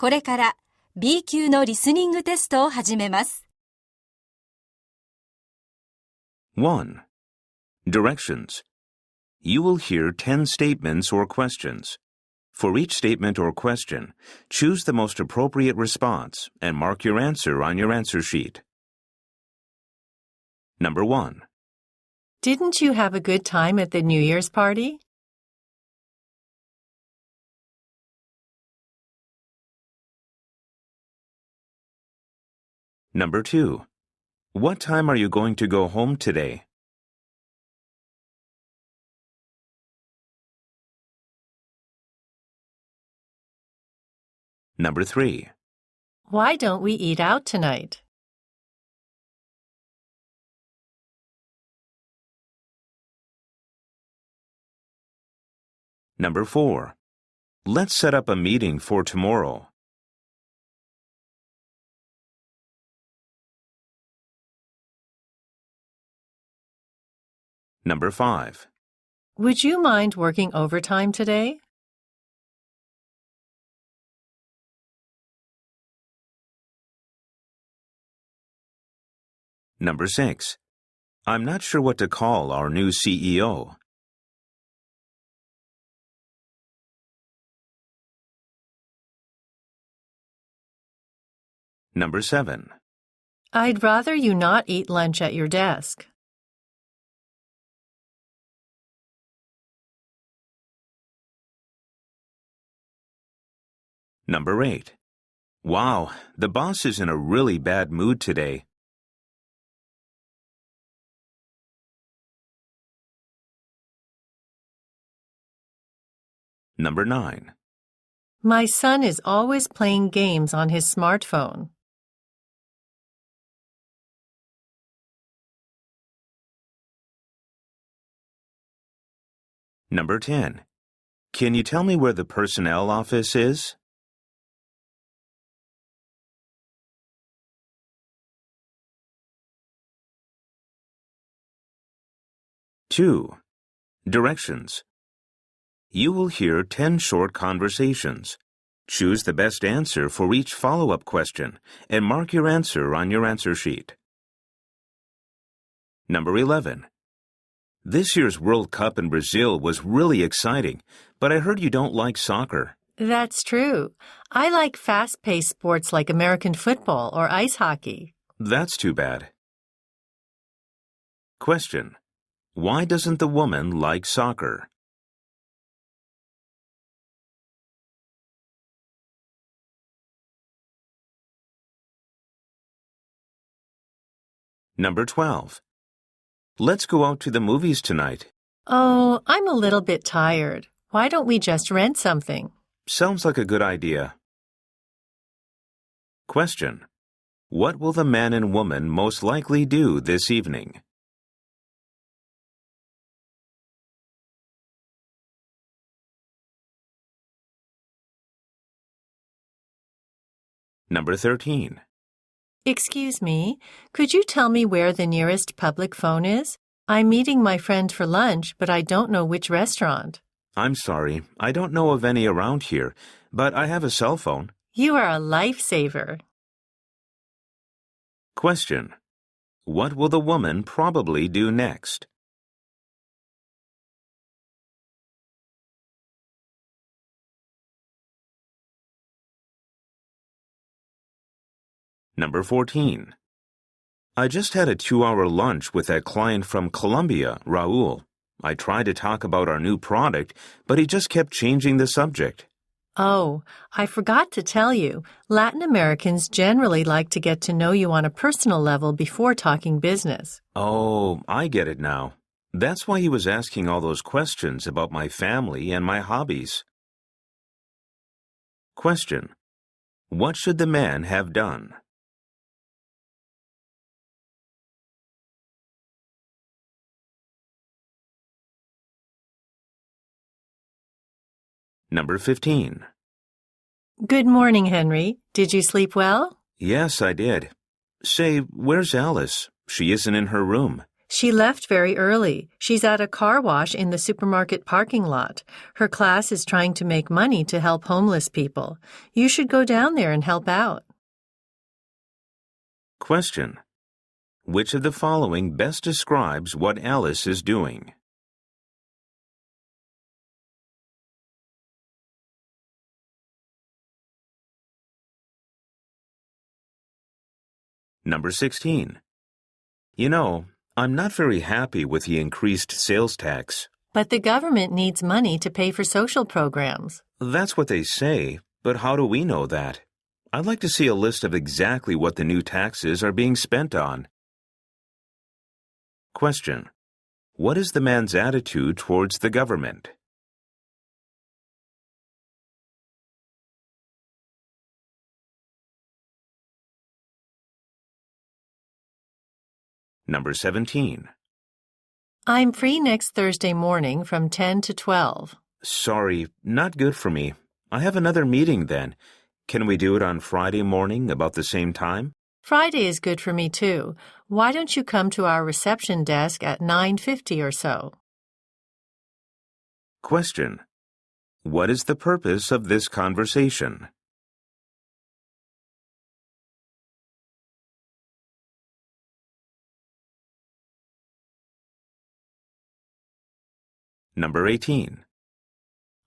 これから B 級のリスニングテストを始めます。1. Directions. You will hear 10 statements or questions. For each statement or question, choose the most appropriate response and mark your answer on your answer sheet. Number 1. Didn't you have a good time at the New Year's party? Number 2. What time are you going to go home today? Number 3. Why don't we eat out tonight? Number 4. Let's set up a meeting for tomorrow. Number 5. Would you mind working overtime today? Number 6. I'm not sure what to call our new CEO. Number 7. I'd rather you not eat lunch at your desk. Number 8. Wow, the boss is in a really bad mood today. Number 9. My son is always playing games on his smartphone. Number 10. Can you tell me where the personnel office is? Two. Directions. You will hear 10 short conversations. Choose the best answer for each follow-up question and mark your answer on your answer sheet. Number 11. This year's World Cup in Brazil was really exciting, but I heard you don't like soccer. That's true. I like fast-paced sports like American football or ice hockey. That's too bad. Question. Why doesn't the woman like soccer? Number 12. Let's go out to the movies tonight. Oh, I'm a little bit tired. Why don't we just rent something? Sounds like a good idea. Question. What will the man and woman most likely do this evening? Number 13. Excuse me, could you tell me where the nearest public phone is? I'm meeting my friend for lunch, but I don't know which restaurant. I'm sorry, I don't know of any around here, but I have a cell phone. You are a lifesaver. Question. What will the woman probably do next? Number 14. I just had a 2-hour lunch with that client from Colombia, Raul. I tried to talk about our new product, but he just kept changing the subject. Oh, I forgot to tell you, Latin Americans generally like to get to know you on a personal level before talking business. Oh, I get it now. That's why he was asking all those questions about my family and my hobbies. Question. What should the man have done? Number 15. Good morning, Henry. Did you sleep well? Yes, I did. Say, where's Alice? She isn't in her room. She left very early. She's at a car wash in the supermarket parking lot. Her class is trying to make money to help homeless people. You should go down there and help out. Question. Which of the following best describes what Alice is doing? Number 16. You know, I'm not very happy with the increased sales tax. But the government needs money to pay for social programs. That's what they say, but how do we know that? I'd like to see a list of exactly what the new taxes are being spent on. Question. What is the man's attitude towards the government? Number 17. I'm free next Thursday morning from 10 to 12. Sorry, not good for me. I have another meeting then. Can we do it on Friday morning about the same time? Friday is good for me too. Why don't you come to our reception desk at 9:50 or so? Question. What is the purpose of this conversation? Number 18.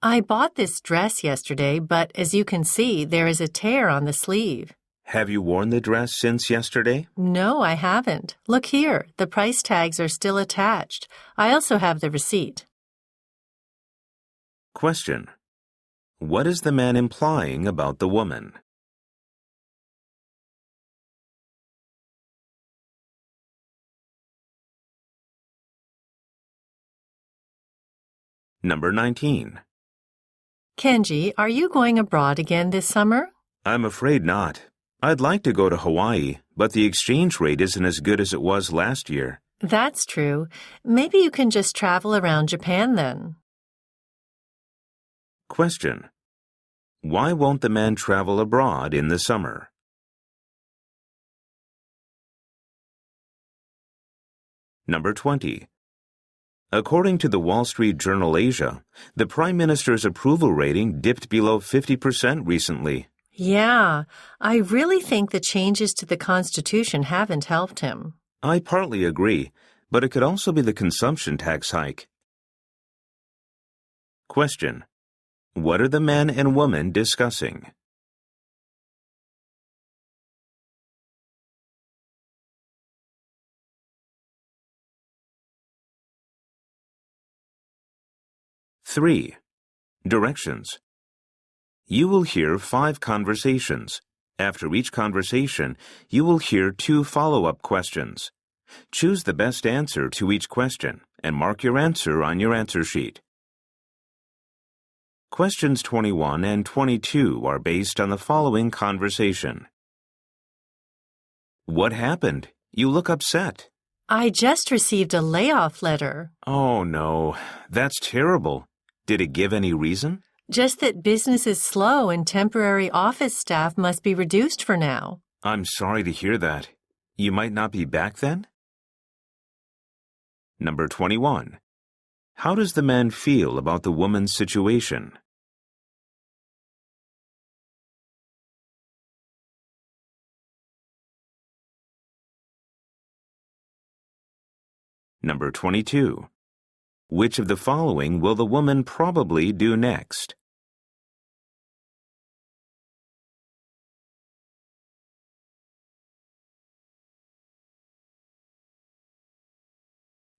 I bought this dress yesterday, but as you can see, there is a tear on the sleeve. Have you worn the dress since yesterday? No, I haven't. Look here, the price tags are still attached. I also have the receipt. Question. What is the man implying about the woman? Number 19. Kenji, are you going abroad again this summer? I'm afraid not. I'd like to go to Hawaii, but the exchange rate isn't as good as it was last year. That's true. Maybe you can just travel around Japan then. Question. Why won't the man travel abroad in the summer? Number 20. According to the Wall Street Journal Asia, the Prime Minister's approval rating dipped below 50% recently. Yeah, I really think the changes to the Constitution haven't helped him. I partly agree, but it could also be the consumption tax hike. Question. What are the man and woman discussing? Three. Directions. You will hear 5 conversations. After each conversation, you will hear 2 follow-up questions. Choose the best answer to each question and mark your answer on your answer sheet. Questions 21 and 22 are based on the following conversation. What happened? You look upset. I just received a layoff letter. Oh no, that's terrible. Did it give any reason? Just that business is slow and temporary office staff must be reduced for now. I'm sorry to hear that. You might not be back then? Number 21. How does the man feel about the woman's situation? Number 22. Which of the following will the woman probably do next?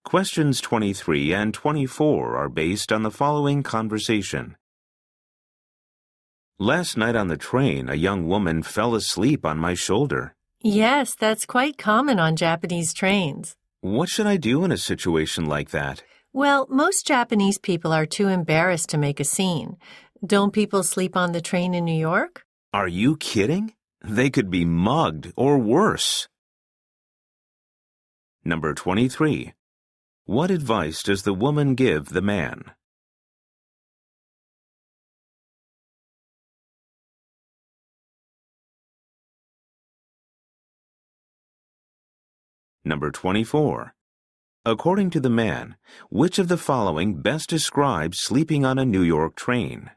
Questions 23 and 24 are based on the following conversation. Last night on the train, a young woman fell asleep on my shoulder. Yes, that's quite common on Japanese trains. What should I do in a situation like that? Well, most Japanese people are too embarrassed to make a scene. Don't people sleep on the train in New York? Are you kidding? They could be mugged or worse. Number 23. What advice does the woman give the man? Number 24. According to the man, which of the following best describes sleeping on a New York train?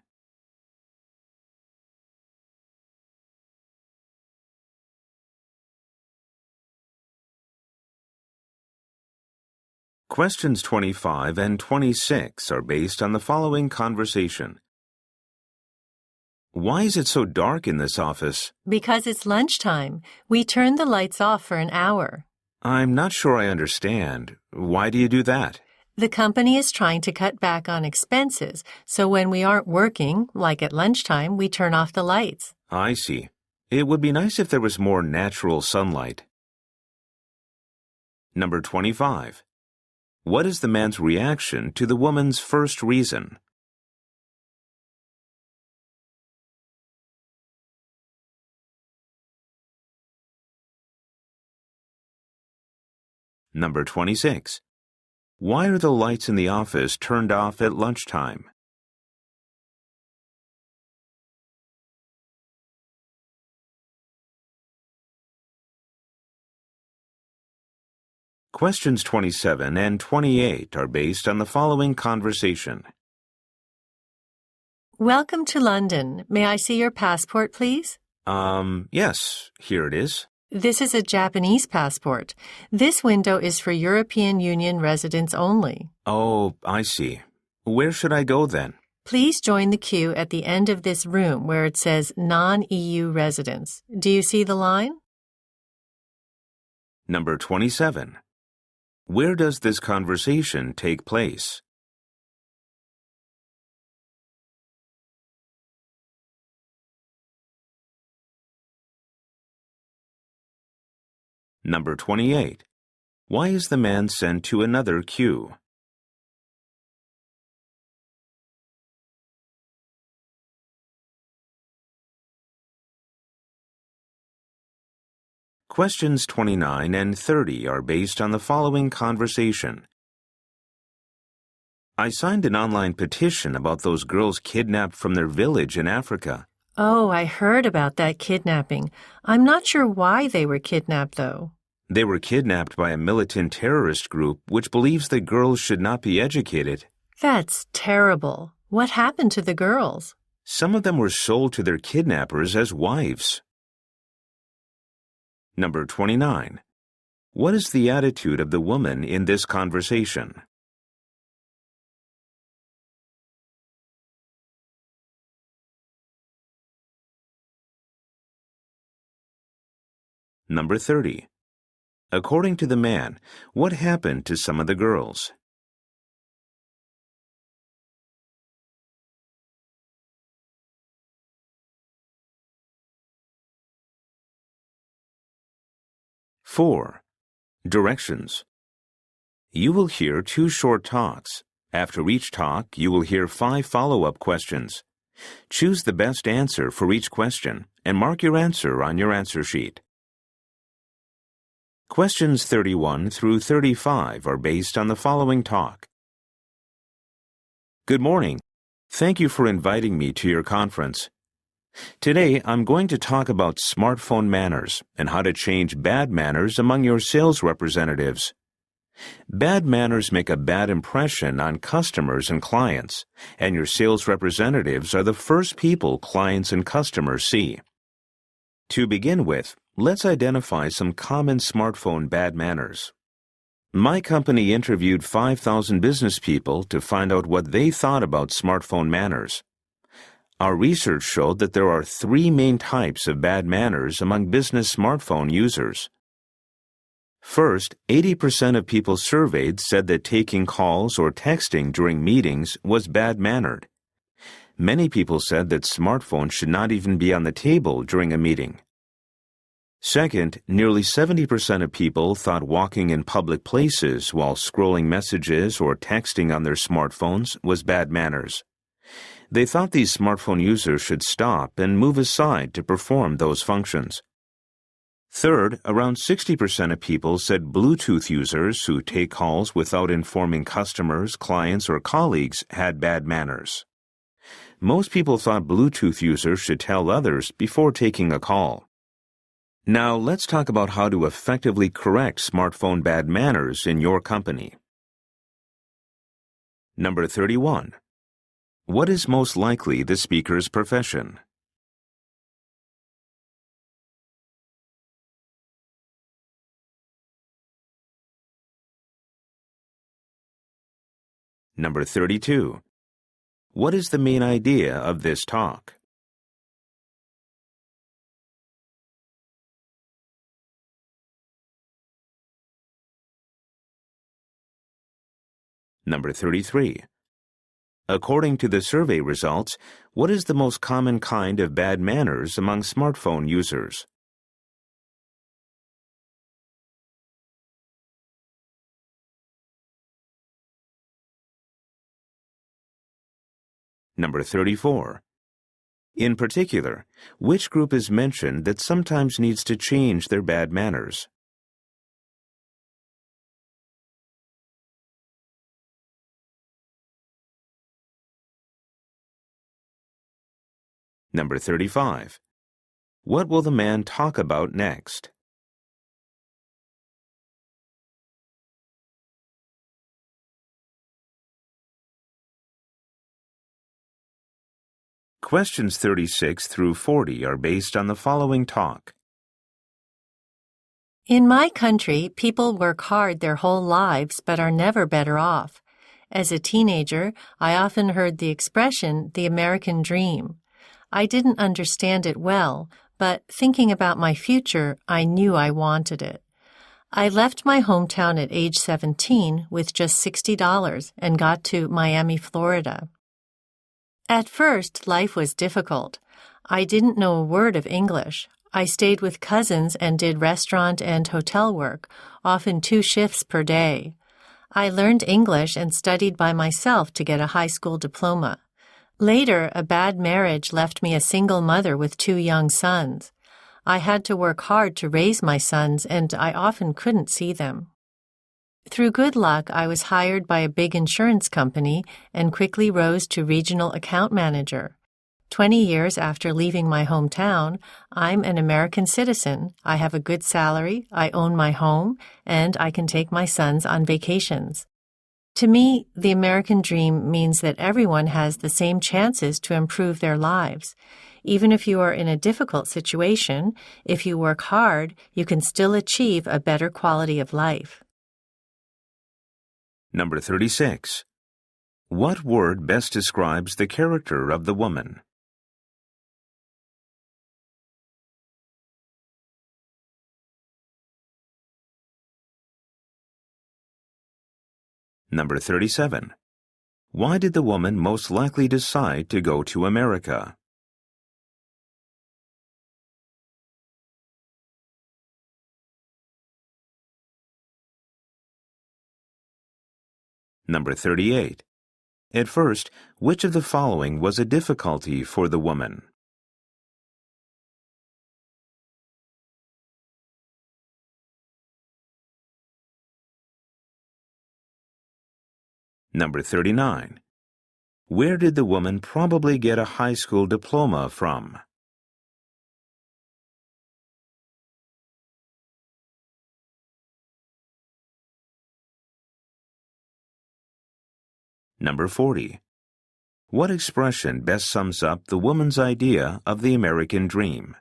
Questions 25 and 26 are based on the following conversation. Why is it so dark in this office? Because it's lunchtime. We turned the lights off for an hour. I'm not sure I understand. Why do you do that? The company is trying to cut back on expenses, so when we aren't working, like at lunchtime, we turn off the lights. I see. It would be nice if there was more natural sunlight. Number 25. What is the man's reaction to the woman's first reason? Number 26. Why are the lights in the office turned off at lunchtime? Questions 27 and 28 are based on the following conversation. Welcome to London. May I see your passport, please? Yes, here it is. This is a Japanese passport. This window is for European Union residents only. Oh, I see. Where should I go then? Please join the queue at the end of this room where it says non-EU residents. Do you see the line? Number 27. Where does this conversation take place? Number 28. Why is the man sent to another queue? Questions 29 and 30 are based on the following conversation. I signed an online petition about those girls kidnapped from their village in Africa. Oh, I heard about that kidnapping. I'm not sure why they were kidnapped, though. They were kidnapped by a militant terrorist group which believes that girls should not be educated. That's terrible. What happened to the girls? Some of them were sold to their kidnappers as wives. Number 29. What is the attitude of the woman in this conversation? Number 30. According to the man, what happened to some of the girls? Four. Directions. You will hear 2 short talks. After each talk, you will hear 5 follow-up questions. Choose the best answer for each question and mark your answer on your answer sheet. Questions 31 through 35 are based on the following talk. Good morning. Thank you for inviting me to your conference. Today, I'm going to talk about smartphone manners and how to change bad manners among your sales representatives. Bad manners make a bad impression on customers and clients, and your sales representatives are the first people clients and customers see. To begin with, let's identify some common smartphone bad manners. My company interviewed 5,000 business people to find out what they thought about smartphone manners. Our research showed that there are 3 main types of bad manners among business smartphone users. First, 80% of people surveyed said that taking calls or texting during meetings was bad-mannered. Many people said that smartphones should not even be on the table during a meeting. Second, nearly 70% of people thought walking in public places while scrolling messages or texting on their smartphones was bad manners. They thought these smartphone users should stop and move aside to perform those functions. Third, around 60% of people said Bluetooth users who take calls without informing customers, clients, or colleagues had bad manners. Most people thought Bluetooth users should tell others before taking a call. Now, let's talk about how to effectively correct smartphone bad manners in your company. Number 31. What is most likely the speaker's profession? Number 32. What is the main idea of this talk? Number 33. According to the survey results, what is the most common kind of bad manners among smartphone users? Number 34. In particular, which group is mentioned that sometimes needs to change their bad manners? Number 35. What will the man talk about next? Questions 36 through 40 are based on the following talk. In my country, people work hard their whole lives but are never better off. As a teenager, I often heard the expression, the American dream. I didn't understand it well, but thinking about my future, I knew I wanted it. I left my hometown at age 17 with just $60 and got to Miami, Florida. At first, life was difficult. I didn't know a word of English. I stayed with cousins and did restaurant and hotel work, often 2 shifts per day. I learned English and studied by myself to get a high school diploma. Later, a bad marriage left me a single mother with 2 young sons. I had to work hard to raise my sons, and I often couldn't see them. Through good luck, I was hired by a big insurance company and quickly rose to regional account manager. 20 years after leaving my hometown, I'm an American citizen. I have a good salary, I own my home, and I can take my sons on vacations. To me, the American dream means that everyone has the same chances to improve their lives. Even if you are in a difficult situation, if you work hard, you can still achieve a better quality of life. Number 36. What word best describes the character of the woman? Number 37. Why did the woman most likely decide to go to America? Number 38. At first, which of the following was a difficulty for the woman? Number 39. Where did the woman probably get a high school diploma from? Number 40. What expression best sums up the woman's idea of the American dream?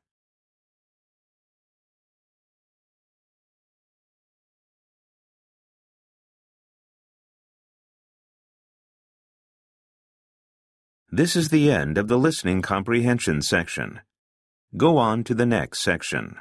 This is the end of the listening comprehension section. Go on to the next section.